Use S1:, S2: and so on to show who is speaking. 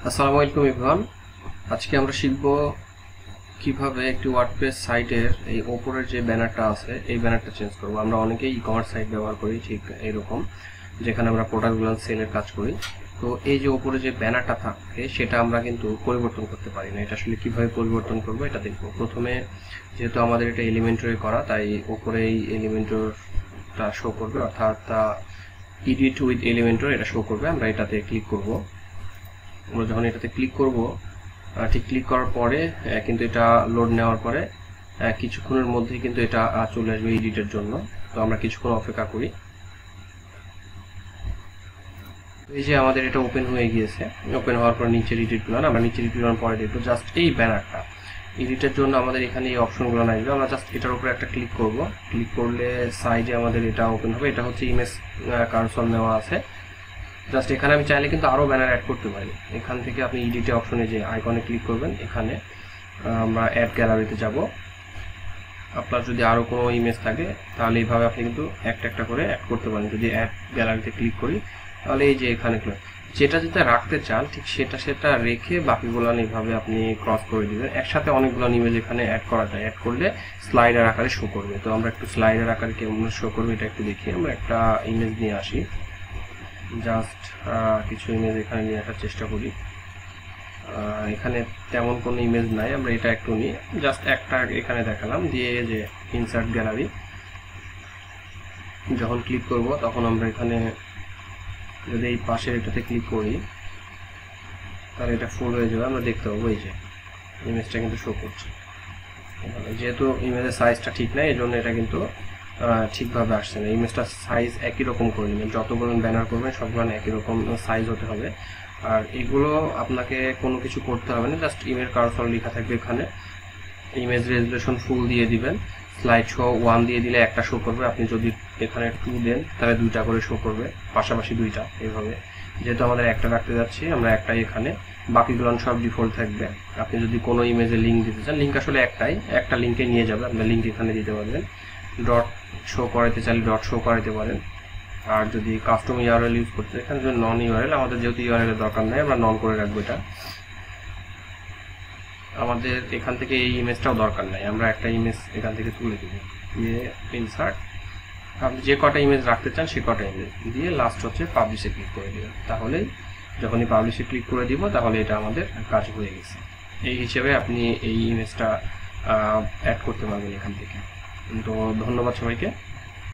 S1: আসসালামু আলাইকুম এভরিওয়ান। আজকে আমরা শিখব কিভাবে একটি ওয়ার্ডপ্রেস সাইটের এই ওপরের যে ব্যানারটা আছে এই ব্যানারটা চেঞ্জ করব। আমরা অনেকেই ই কমার্স সাইট ব্যবহার করি, ঠিক এরকম, যেখানে আমরা প্রোডাক্টগুলো সেলের কাজ করি। তো এই যে ওপরে যে ব্যানারটা থাকে সেটা আমরা কিন্তু পরিবর্তন করতে পারি না। এটা আসলে কিভাবে পরিবর্তন করব এটা দেখব। প্রথমে যেহেতু আমাদের এটা এলিমেন্টরি করা, তাই ওপরে এই এলিমেন্টরটা শো করবে, অর্থাৎ এডিট উইথ এলিমেন্টর এটা শো করবে। আমরা এটাতে ক্লিক করব। আমরা যখন এটাতে ক্লিক করব, ঠিক ক্লিক করার পরে কিন্তু এটা লোড নেওয়ার পরে কিছুক্ষণের মধ্যেই কিন্তু এটা চলে আসবে এডিটের জন্য। তো আমরা কিছুক্ষণ অপেক্ষা করি। এই যে আমাদের এটা ওপেন হয়ে গিয়েছে। ওপেন হওয়ার পর নিচের এডিটগুলো আমরা নিচের এডিটগুলো পরে দেখবো। জাস্ট এই ব্যানারটা এডিটের জন্য আমাদের এখানে এই অপশনগুলো আসবে। আমরা জাস্ট এটার উপরে একটা ক্লিক করব। ক্লিক করলে সাইডে আমাদের এটা ওপেন হবে। এটা হচ্ছে ইমেজ কার্সর নেওয়া আছে। জাস্ট এখানে আমি চাইলে কিন্তু আরও ব্যানার অ্যাড করতে পারি। এখান থেকে আপনি এডিটে অপশনে যে আইকনে ক্লিক করবেন, এখানে আমরা অ্যাড গ্যালারিতে যাব। আপনার যদি আরও কোনো ইমেজ থাকে তাহলে এইভাবে আপনি কিন্তু একটা একটা করে অ্যাড করতে পারেন। যদি অ্যাড গ্যালারিতে ক্লিক করি তাহলে এই যে এখানে যেটা যেটা রাখতে চান ঠিক সেটা রেখে বাকিগুলো এইভাবে আপনি ক্রস করে দিবেন। একসাথে অনেকগুলো ইমেজ এখানে অ্যাড করা যায়। অ্যাড করলে স্লাইডার আকারে শো করবে। তো আমরা একটু স্লাইডার আকারে কেমন শো করবে এটা একটু দেখি। আমরা একটা ইমেজ নিয়ে আসি। জাস্ট কিছু ইমেজ এখানে নিয়ে আসার চেষ্টা করি। এখানে তেমন কোনো ইমেজ নাই, আমরা এটা একটু নিয়ে জাস্ট একটা এখানে দেখালাম, দিয়ে যে ইনসার্ট গ্যালারি যখন ক্লিক করব তখন আমরা এখানে যদি এই পাশের এটাতে ক্লিক করি তাহলে এটা ফুল হয়ে যাবে। আমরা দেখতে পাবো এই যে ইমেজটা কিন্তু শো করছে। যেহেতু ইমেজের সাইজটা ঠিক নাই, এই জন্য এটা কিন্তু ঠিকভাবে আসছে না। ইমেজটা সাইজ একই রকম করে নেবেন। যতগুলো ব্যানার করবেন সবগুলো একই রকম সাইজ হতে হবে। আর এগুলো আপনাকে কোনো কিছু করতে হবে না, জাস্ট ইমেজ কার্সর লেখা থাকবে এখানে। ইমেজ রেজুলেশন ফুল দিয়ে দিবেন। স্লাইড শো 1 দিয়ে দিলে একটা শো করবে। আপনি যদি এখানে 2 দেন তাহলে 2টা করে শো করবে, পাশাপাশি 2টা এইভাবে। যেহেতু আমাদের একটা রাখতে যাচ্ছি আমরা একটাই এখানে, বাকিগুলো সব ডিফল্ট থাকবে। আপনি যদি কোনো ইমেজে লিঙ্ক দিতে চান, লিঙ্ক আসলে একটা লিঙ্কে নিয়ে যাবে। আপনার লিঙ্ক এখানে দিতে পারবেন। ডট শো করাতে চাইলে ডট শো করাতে পারেন। আর যদি কাস্টম ইউআরএল ইউজ করতে এখানে যদি নন ইউআরএল, আমাদের যেহেতু ইউআরএল এর দরকার নেই আমরা নন করে রাখবো। এটা আমাদের এখান থেকে এই ইমেজটাও দরকার নাই, আমরা একটা ইমেজ এখান থেকে তুলে দিব। দিয়ে ইনসার্ট, আপনি যে কটা ইমেজ রাখতে চান সে কটা ইমেজ দিয়ে লাস্ট হচ্ছে পাবলিশে ক্লিক করে দেবেন। তাহলেই যখনই পাবলিশে ক্লিক করে দিব তাহলে এটা আমাদের কাজ হয়ে গেছে। এই হিসেবে আপনি এই ইমেজটা অ্যাড করতে পারবেন এখান থেকে। তো ধন্যবাদ সবাইকে।